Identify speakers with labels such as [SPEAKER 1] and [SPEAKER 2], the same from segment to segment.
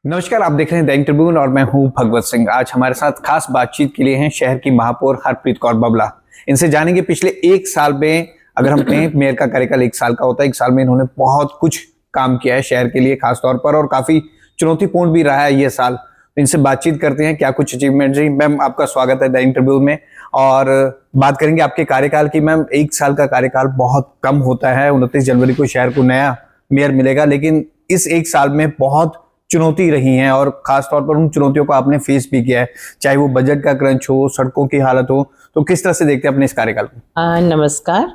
[SPEAKER 1] नमस्कार, आप देख रहे हैं दैनिक ट्रिब्यून और मैं हूं भगवत सिंह। आज हमारे साथ खास बातचीत के लिए हैं शहर की महापौर हरप्रीत कौर बबला। इनसे जानेंगे पिछले एक साल में, अगर हम कहें मेयर का कार्यकाल एक साल का होता है, एक साल में इन्होंने बहुत कुछ काम किया है शहर के लिए खास तौर पर, और काफी चुनौतीपूर्ण भी रहा है ये साल। इनसे बातचीत करते हैं क्या कुछ अचीवमेंट रही। मैम, आपका स्वागत है दैनिक ट्रिब्यून में और बात करेंगे आपके कार्यकाल की। मैम, एक साल का कार्यकाल बहुत कम होता है। 29 जनवरी को शहर को नया मेयर मिलेगा, लेकिन इस एक साल में बहुत चुनौती रही हैं और खास तौर पर उन चुनौतियों को आपने फेस भी किया है, चाहे वो बजट का क्रंच हो, सड़कों की हालत हो। तो किस तरह से देखते हैं अपने इस कार्यकाल को?
[SPEAKER 2] नमस्कार।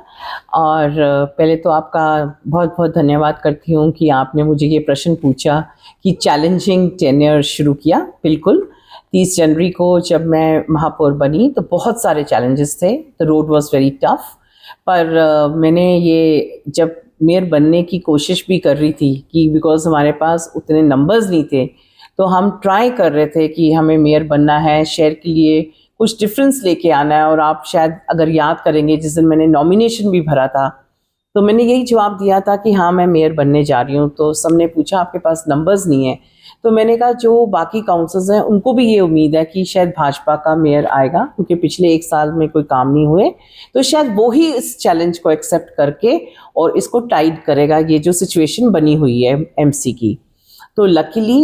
[SPEAKER 2] और पहले तो आपका बहुत बहुत धन्यवाद करती हूँ कि आपने मुझे ये प्रश्न पूछा कि चैलेंजिंग टेन्योर शुरू किया। बिल्कुल, 30 जनवरी को जब मैं महापौर बनी तो बहुत सारे चैलेंजेस थे। The road was very tough, पर मैंने ये जब मेयर बनने की कोशिश भी कर रही थी कि बिकॉज हमारे पास उतने नंबर्स नहीं थे, तो हम ट्राई कर रहे थे कि हमें मेयर बनना है, शहर के लिए कुछ डिफरेंस लेके आना है। और आप शायद अगर याद करेंगे, जिस दिन मैंने नॉमिनेशन भी भरा था तो मैंने यही जवाब दिया था कि हाँ, मैं मेयर बनने जा रही हूँ। तो सबने पूछा आपके पास नंबर्स नहीं है, तो मैंने कहा जो बाकी काउंसिलर्स हैं उनको भी ये उम्मीद है कि शायद भाजपा का मेयर आएगा, क्योंकि पिछले एक साल में कोई काम नहीं हुए, तो शायद वो ही इस चैलेंज को एक्सेप्ट करके और इसको टाइट करेगा, ये जो सिचुएशन बनी हुई है एमसी की। तो लकीली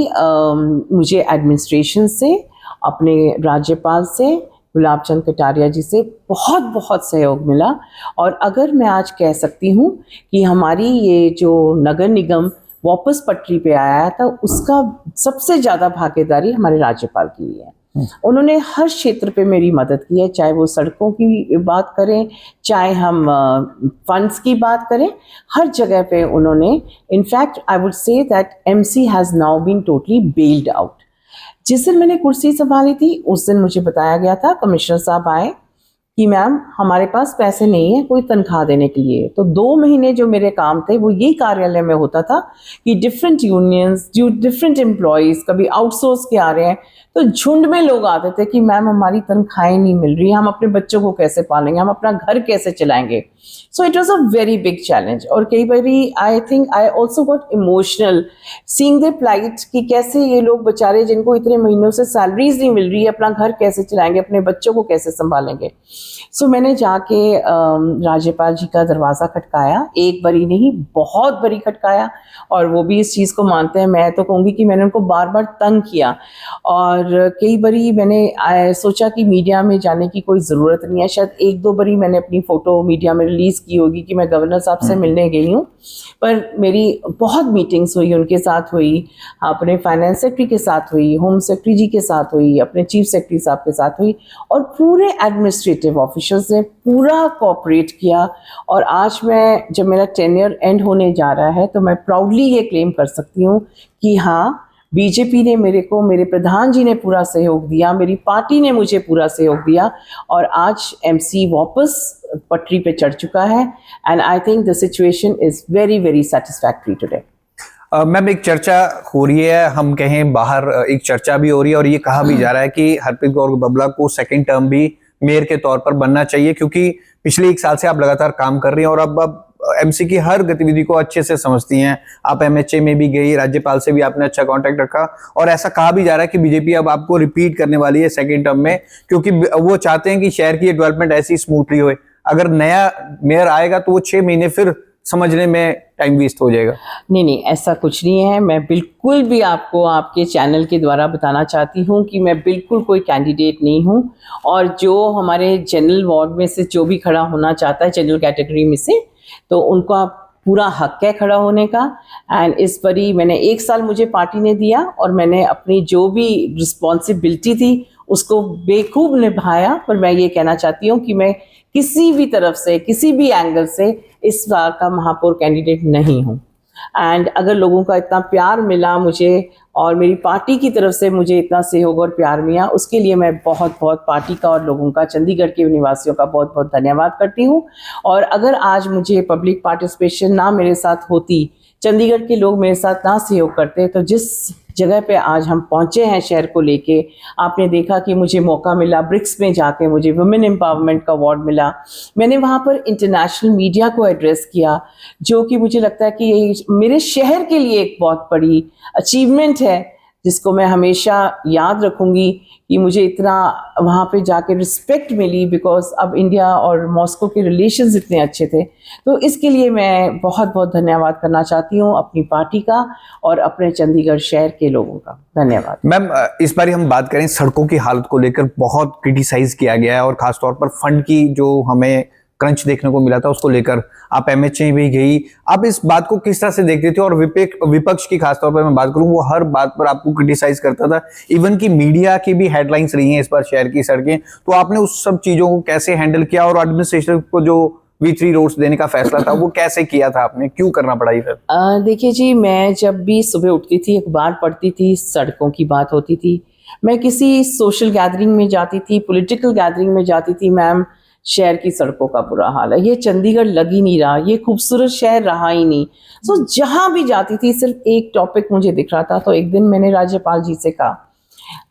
[SPEAKER 2] मुझे एडमिनिस्ट्रेशन से, अपने राज्यपाल से, गुलाब चंद कटारिया जी से बहुत बहुत सहयोग मिला। और अगर मैं आज कह सकती हूँ कि हमारी ये जो नगर निगम वापस पटरी पे आया था, उसका सबसे ज़्यादा भागीदारी हमारे राज्यपाल की है। उन्होंने हर क्षेत्र पे मेरी मदद की है, चाहे वो सड़कों की बात करें, चाहे हम फंड्स की बात करें, हर जगह पे उन्होंने, in fact I would say that MC has now been totally bailed out. जिस दिन मैंने कुर्सी संभाली थी उस दिन मुझे बताया गया था, कमिश्नर साहब आए कि मैम हमारे पास पैसे नहीं है कोई तनख्वाह देने के लिए। तो 2 महीने जो मेरे काम थे वो यही कार्यालय में होता था कि डिफरेंट यूनियंस, जो डिफरेंट एम्प्लॉयज़ कभी आउटसोर्स के आ रहे हैं, तो झुंड में लोग आते थे कि मैम हमारी तनख्वाहें नहीं मिल रही, हम अपने बच्चों को कैसे पालेंगे, हम अपना घर कैसे चलाएंगे। So it was a very big challenge. और कई बारी I think I also got emotional seeing the plight कि कैसे ये लोग बेचारे, जिनको इतने महीनों से सैलरीज नहीं मिल रही है, अपना घर कैसे चलाएंगे, अपने बच्चों को कैसे संभालेंगे। सो मैंने जाके राज्यपाल जी का दरवाज़ा खटकाया, एक बारी नहीं बहुत बारी खटकाया, और वो भी इस चीज़ को मानते हैं। मैं तो कहूँगी कि मैंने उनको बार बार तंग किया, और कई बारी मैंने सोचा कि मीडिया में जाने की कोई ज़रूरत नहीं है। शायद 1-2 बारी मैंने अपनी फ़ोटो मीडिया में रिलीज़ की होगी कि मैं गवर्नर साहब से मिलने गई हूँ, पर मेरी बहुत मीटिंग्स हुई, उनके साथ हुई, अपने फाइनेंस सेक्रेटरी के साथ हुई, होम सेक्रेटरी जी के साथ हुई, अपने चीफ सेक्रेटरी साहब के साथ हुई, और पूरे एडमिनिस्ट्रेटिव ऑफिसर्स ने पूरा कोऑपरेट किया। और आज मैं, जब मेरा टेन्योर एंड होने जा रहा है, तो मैं प्राउडली ये क्लेम कर सकती हूँ कि हाँ, बीजेपी ने मेरे को, मेरे प्रधान जी ने पूरा सहयोग दिया, मेरी पार्टी ने मुझे पूरा सहयोग दिया, और आज एमसी वापस पटरी पे चढ़ चुका है। And I think the situation is very very satisfactory today.
[SPEAKER 1] Ma'am, एक चर्चा हो रही है, हम कहें बाहर एक चर्चा भी हो रही है, और ये कहा भी जा रहा है कि हरप्रीत कौर बबला को सेकंड टर्म भी मेयर के तौर पर बनना चाहिए, क्योंकि पिछले एक साल से आप लगातार काम कर रही हैं और अब एमसी की हर गतिविधि को अच्छे से समझती हैं। आप एमएचए में भी गई, राज्यपाल से भी आपने अच्छा कांटेक्ट रखा, और ऐसा कहा भी जा रहा है कि बीजेपी अब आपको रिपीट करने वाली है सेकंड टर्म में, क्योंकि वो चाहते हैं कि शहर की डेवलपमेंट ऐसी स्मूथली हो। अगर नया मेयर आएगा तो वो 6 महीने फिर समझने में टाइम वेस्ट हो जाएगा।
[SPEAKER 2] नहीं, ऐसा कुछ नहीं है। मैं बिल्कुल भी आपको आपके चैनल के द्वारा बताना चाहती हूँ कि मैं बिल्कुल कोई कैंडिडेट नहीं हूँ, और जो हमारे जनरल वार्ड में से जो भी खड़ा होना चाहता है जनरल कैटेगरी में से, तो उनका पूरा हक है खड़ा होने का। एंड इस बारी मैंने 1 साल मुझे पार्टी ने दिया, और मैंने अपनी जो भी रिस्पॉन्सिबिलिटी थी उसको बेखूब निभाया। पर मैं ये कहना चाहती हूँ कि मैं किसी भी तरफ से, किसी भी एंगल से इस बार का महापौर कैंडिडेट नहीं हूँ। एंड अगर लोगों का इतना प्यार मिला मुझे, और मेरी पार्टी की तरफ से मुझे इतना सहयोग और प्यार मिला, उसके लिए मैं बहुत बहुत पार्टी का और लोगों का, चंडीगढ़ के निवासियों का बहुत बहुत धन्यवाद करती हूँ। और अगर आज मुझे पब्लिक पार्टिसिपेशन ना मेरे साथ होती, चंडीगढ़ के लोग मेरे साथ ना सहयोग करते, तो जिस जगह पे आज हम पहुंचे हैं शहर को लेके, आपने देखा कि मुझे मौका मिला ब्रिक्स में जाके, मुझे वुमेन एम्पावरमेंट का अवार्ड मिला, मैंने वहाँ पर इंटरनेशनल मीडिया को एड्रेस किया, जो कि मुझे लगता है कि ये मेरे शहर के लिए एक बहुत बड़ी अचीवमेंट है जिसको मैं हमेशा याद रखूंगी कि मुझे इतना वहाँ पे जाके रिस्पेक्ट मिली, बिकॉज अब इंडिया और मॉस्को के रिलेशंस इतने अच्छे थे। तो इसके लिए मैं बहुत बहुत धन्यवाद करना चाहती हूँ अपनी पार्टी का और अपने चंडीगढ़ शहर के लोगों का। धन्यवाद।
[SPEAKER 1] मैम, इस बार हम बात करें सड़कों की हालत को लेकर, बहुत क्रिटिसाइज किया गया है और खासतौर पर फंड की जो हमें क्रंच देखने को मिला था उसको लेकर आप एमएचए भी गई। आप इस बात को किस तरह से देखते थे? और विपक्ष की खासतौर पर मैं बात करूं, वो हर बात पर आपको क्रिटिसाइज करता था, इवन की मीडिया की भी हेडलाइंस रही हैं इस बार शहर की सड़कें। तो आपने उस सब चीजों को कैसे हैंडल किया और एडमिनिस्ट्रेशन को जो V3 रोड्स देने का फैसला था वो कैसे किया था आपने, क्यों करना पड़ा ये फिर?
[SPEAKER 2] देखिए जी, मैं जब भी सुबह उठती थी, अखबार पढ़ती थी, सड़कों की बात होती थी, मैं किसी सोशल गैदरिंग में जाती थी, पॉलिटिकल गैदरिंग में जाती थी, मैम शहर की सड़कों का बुरा हाल है, ये चंडीगढ़ लग ही नहीं रहा, ये खूबसूरत शहर रहा ही नहीं। सो जहाँ भी जाती थी सिर्फ एक टॉपिक मुझे दिख रहा था। तो एक दिन मैंने राज्यपाल जी से कहा,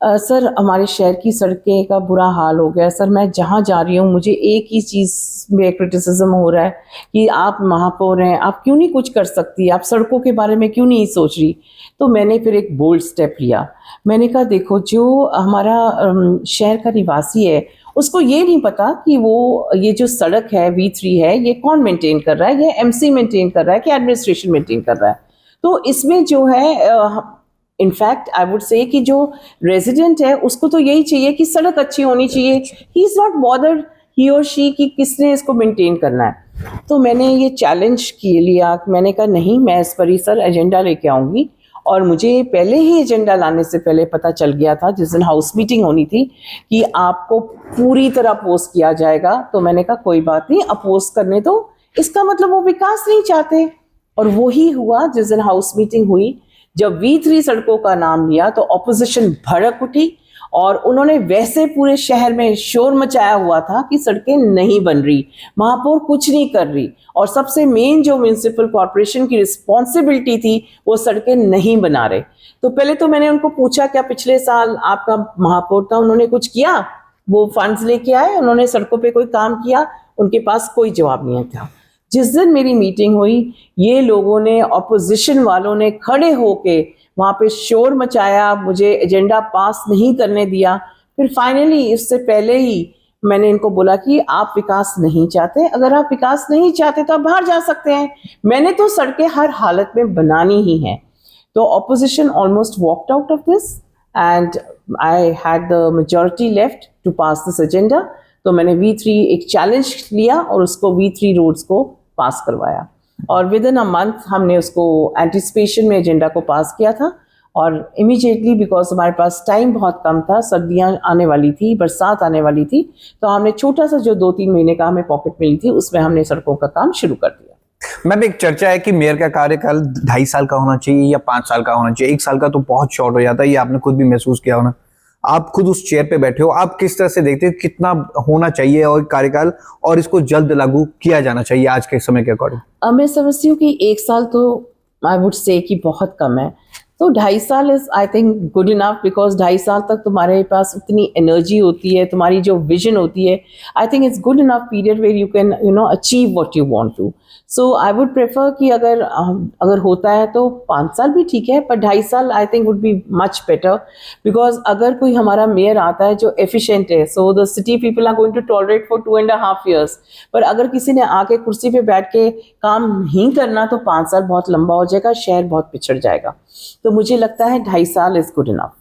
[SPEAKER 2] सर हमारे शहर की सड़कें का बुरा हाल हो गया सर, मैं जहाँ जा रही हूँ मुझे एक ही चीज़ में क्रिटिसिज्म हो रहा है कि आप महापौर हैं, आप क्यों नहीं कुछ कर सकती, आप सड़कों के बारे में क्यों नहीं सोच रही। तो मैंने फिर एक बोल्ड स्टेप लिया। मैंने कहा देखो, जो हमारा शहर का निवासी है उसको ये नहीं पता कि वो ये जो सड़क है V3 है ये कौन मेंटेन कर रहा है, ये MC मेंटेन कर रहा है कि एडमिनिस्ट्रेशन मेंटेन कर रहा है। तो इसमें जो है इनफैक्ट आई वुड से कि जो रेजिडेंट है उसको तो यही चाहिए कि सड़क अच्छी होनी चाहिए, ही इज़ नॉट बॉदर्ड ही और शी कि किसने इसको मेंटेन करना है। तो मैंने ये चैलेंज किए लिया, मैंने कहा नहीं, मैं इस पर ही सर एजेंडा लेके आऊँगी। और मुझे पहले ही एजेंडा लाने से पहले पता चल गया था, जिस दिन हाउस मीटिंग होनी थी, कि आपको पूरी तरह अपोज किया जाएगा। तो मैंने कहा कोई बात नहीं, अपोज करने दो, इसका मतलब वो विकास नहीं चाहते। और वही हुआ जिस दिन हाउस मीटिंग हुई, जब V3 सड़कों का नाम लिया तो ऑपोजिशन भड़क उठी और उन्होंने वैसे पूरे शहर में शोर मचाया हुआ था कि सड़कें नहीं बन रही, महापौर कुछ नहीं कर रही, और सबसे मेन जो म्यूनिसिपल कॉर्पोरेशन की रिस्पॉन्सिबिलिटी थी वो सड़कें नहीं बना रहे। तो पहले तो मैंने उनको पूछा क्या पिछले साल आपका महापौर था, उन्होंने कुछ किया, वो फंड्स लेके आए, उन्होंने सड़कों पे कोई काम किया? उनके पास कोई जवाब नहीं था। जिस दिन मेरी मीटिंग हुई, ये लोगों ने, ऑपोजिशन वालों ने खड़े होके वहाँ पे शोर मचाया, मुझे एजेंडा पास नहीं करने दिया। फिर फाइनली इससे पहले ही मैंने इनको बोला कि आप विकास नहीं चाहते, अगर आप विकास नहीं चाहते तो आप बाहर जा सकते हैं, मैंने तो सड़कें हर हालत में बनानी ही हैं। तो opposition almost walked out of this and I had the majority left to pass this agenda. तो मैंने V3 एक चैलेंज लिया और उसको V3 रोड्स को पास करवाया, और विद इन अ मंथ हमने उसको एंटिसिपेशन में एजेंडा को पास किया था। और इमीडिएटली, बिकॉज हमारे पास टाइम बहुत कम था, सर्दियां आने वाली थी, बरसात आने वाली थी, तो हमने छोटा सा जो 2-3 महीने का हमें पॉकेट मिली थी उसमें हमने सड़कों का काम शुरू कर दिया।
[SPEAKER 1] मैम, एक चर्चा है कि मेयर का कार्यकाल 2.5 साल का होना चाहिए या 5 साल का होना चाहिए, 1 साल का तो बहुत शॉर्ट हो जाता है, ये आपने खुद भी महसूस किया होना। आप खुद उस चेयर पे बैठे हो, आप किस तरह से देखते हो कितना होना चाहिए और कार्यकाल, और इसको जल्द लागू किया जाना चाहिए आज के समय के अकॉर्डिंग?
[SPEAKER 2] मैं समझती हूँ कि 1 साल तो आई वुड से कि बहुत कम है, तो 2.5 साल is I think good enough, because 2.5 साल तक तुम्हारे पास उतनी एनर्जी होती है, तुम्हारी जो विजन होती है, I think it's good enough period where you can achieve what you want to. So I would prefer कि अगर होता है तो 5 साल भी ठीक है, पर 2.5 साल I think would be much better, because अगर कोई हमारा मेयर आता है जो एफिशिएंट है, so the city people are going to tolerate for 2.5 years। पर अगर किसी ने आके कुर्सी पे बैठ के काम नहीं करना तो 5 साल बहुत लंबा हो जाएगा, शहर बहुत पिछड़ जाएगा। तो मुझे लगता है 2.5 साल is good enough.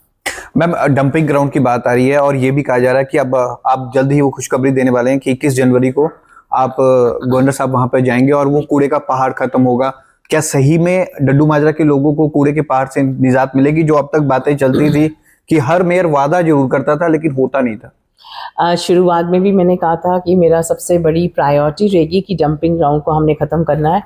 [SPEAKER 1] Ma'am, dumping ground की बात आ रही है और ये भी कहा जा रहा है कि अब आप जल्द ही वो खुशखबरी देने वाले हैं कि 21 जनवरी को आप गवर्नर साहब वहां पर जाएंगे और वो कूड़े का पहाड़ खत्म होगा। क्या सही में डड्डू माजरा के लोगों को कूड़े के पहाड़ से निजात मिलेगी? जो अब तक बातें चलती थी कि हर मेयर वादा जरूर करता था लेकिन होता नहीं था।
[SPEAKER 2] शुरुआत में भी मैंने कहा था कि मेरा सबसे बड़ी प्रायोरिटी रहेगी कि डंपिंग ग्राउंड को हमने ख़त्म करना है,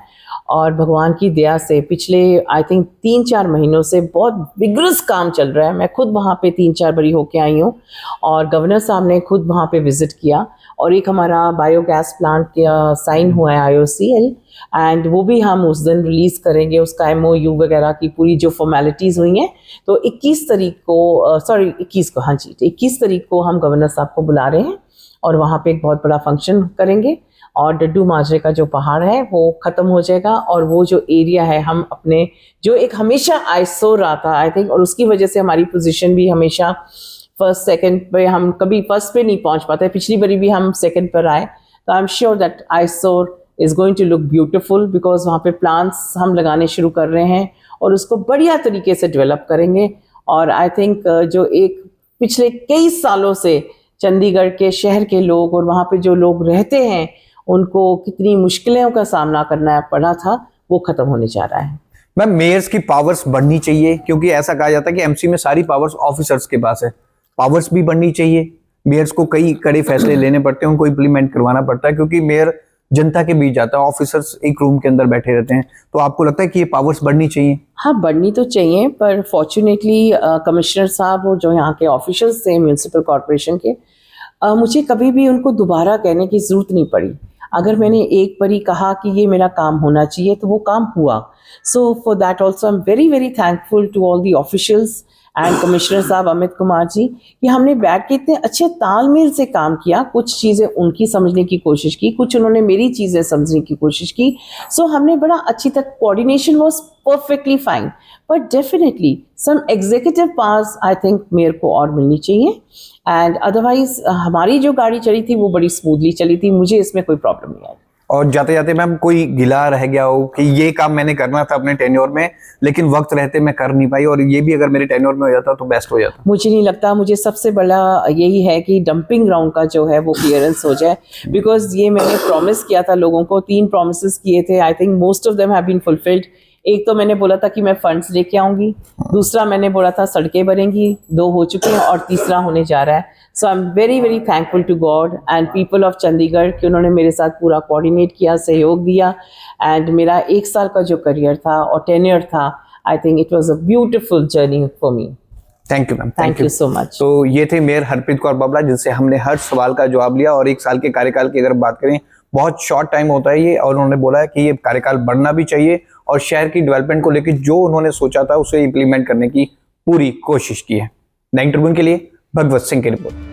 [SPEAKER 2] और भगवान की दया से पिछले आई थिंक 3-4 महीनों से बहुत विग्रस काम चल रहा है। मैं खुद वहाँ पे 3-4 बारी होके आई हूँ, और गवर्नर साहब ने खुद वहाँ पे विज़िट किया, और एक हमारा बायोगैस प्लांट का साइन हुआ है IOCL, एंड वो भी हम उस दिन रिलीज़ करेंगे, उसका MOU वगैरह की पूरी जो फॉर्मेलिटीज़ हुई हैं। तो 21 तारीख को 21 तारीख को हम गवर्नर साहब को बुला रहे हैं और वहाँ पे एक बहुत बड़ा फंक्शन करेंगे, और डड्डू माजरे का जो पहाड़ है वो ख़त्म हो जाएगा, और वो जो एरिया है हम अपने जो एक हमेशा आइसोर रहा था आई थिंक, और उसकी वजह से हमारी पोजीशन भी हमेशा फर्स्ट सेकंड पे, हम कभी फर्स्ट पे नहीं पहुंच पाते, पिछली बारी भी हम सेकंड पर आए। तो I am sure that eyesore is going to look beautiful, because वहाँ पे प्लांट्स हम लगाने शुरू कर रहे हैं और उसको बढ़िया तरीके से डेवलप करेंगे। और आई थिंक जो एक पिछले कई सालों से चंडीगढ़ के शहर के लोग और वहाँ पे जो लोग रहते हैं उनको कितनी मुश्किलों का सामना करना पड़ा था, वो ख़त्म होने जा रहा है।
[SPEAKER 1] मैम, मेयर्स की पावर्स बढ़नी चाहिए, क्योंकि ऐसा कहा जाता है कि एमसी में सारी पावर्स ऑफिसर्स के पास है। पावर्स भी बढ़नी चाहिए, मेयर्स को कई कड़े फैसले लेने पड़ते हैं, उनको इम्प्लीमेंट करवाना पड़ता है, क्योंकि मेयर जनता के बीच जाता है, ऑफिसर्स एक रूम के अंदर बैठे रहते हैं। तो आपको लगता है कि ये पावर्स बढ़नी चाहिए?
[SPEAKER 2] हाँ, बढ़नी तो चाहिए, पर फॉर्चुनेटली कमिश्नर साहब और जो यहाँ के ऑफिशियल्स थे म्यूनसिपल कॉरपोरेशन के, मुझे कभी भी उनको दोबारा कहने की ज़रूरत नहीं पड़ी। अगर मैंने एक बारी कहा कि ये मेरा काम होना चाहिए तो वो काम हुआ। So for that also I am very very thankful to all the officials and commissioner साहब अमित कुमार जी, कि हमने बैठ के इतने अच्छे तालमेल से काम किया। कुछ चीज़ें उनकी समझने की कोशिश की, कुछ उन्होंने मेरी चीज़ें समझने की कोशिश की। सो हमने बड़ा अच्छी तक, coordination was perfectly fine. But definitely some executive powers I think mayor को और मिलनी चाहिए। एंड अदरवाइज हमारी जो गाड़ी चली थी वो बड़ी स्मूथली चली थी, मुझे इसमें कोई प्रॉब्लम नहीं आई।
[SPEAKER 1] और जाते जाते मैम कोई गिला रह गया हो कि ये काम मैंने करना था अपने टेन्योर में, लेकिन वक्त रहते मैं कर नहीं पाई, और ये भी अगर मेरे टेन्योर में हो जाता तो बेस्ट हो जाता?
[SPEAKER 2] मुझे नहीं लगता, मुझे सबसे बड़ा यही है कि डंपिंग ग्राउंड का जो है वो क्लियरेंस हो जाए, बिकॉज ये मैंने प्रॉमिस किया था लोगों को, 3 प्रॉमिसेस किए थे। I think most of them have been fulfilled. एक तो मैंने बोला था कि मैं फंड्स लेके आऊंगी, दूसरा मैंने बोला था सड़कें बनेंगी, 2 हो चुके हैं और तीसरा होने जा रहा है। So I am very very thankful to God and people of Chandigarh कि उन्होंने मेरे साथ पूरा कोऑर्डिनेट किया, सहयोग दिया। एंड मेरा 1 साल का जो करियर था और टेन्योर था, I think it was a beautiful journey for me.
[SPEAKER 1] Thank you ma'am,
[SPEAKER 2] thank you so much.
[SPEAKER 1] तो ये थे मेयर हरप्रीत कौर बाबला, जिनसे हमने हर सवाल का जवाब लिया। और 1 साल के कार्यकाल की अगर बात करें, बहुत शॉर्ट टाइम होता है ये, और उन्होंने बोला है कि ये कार्यकाल बढ़ना भी चाहिए, और शहर की डेवलपमेंट को लेकर जो उन्होंने सोचा था उसे इम्प्लीमेंट करने की पूरी कोशिश की है। 9 ट्रिब्यून के लिए भगवत सिंह की रिपोर्ट।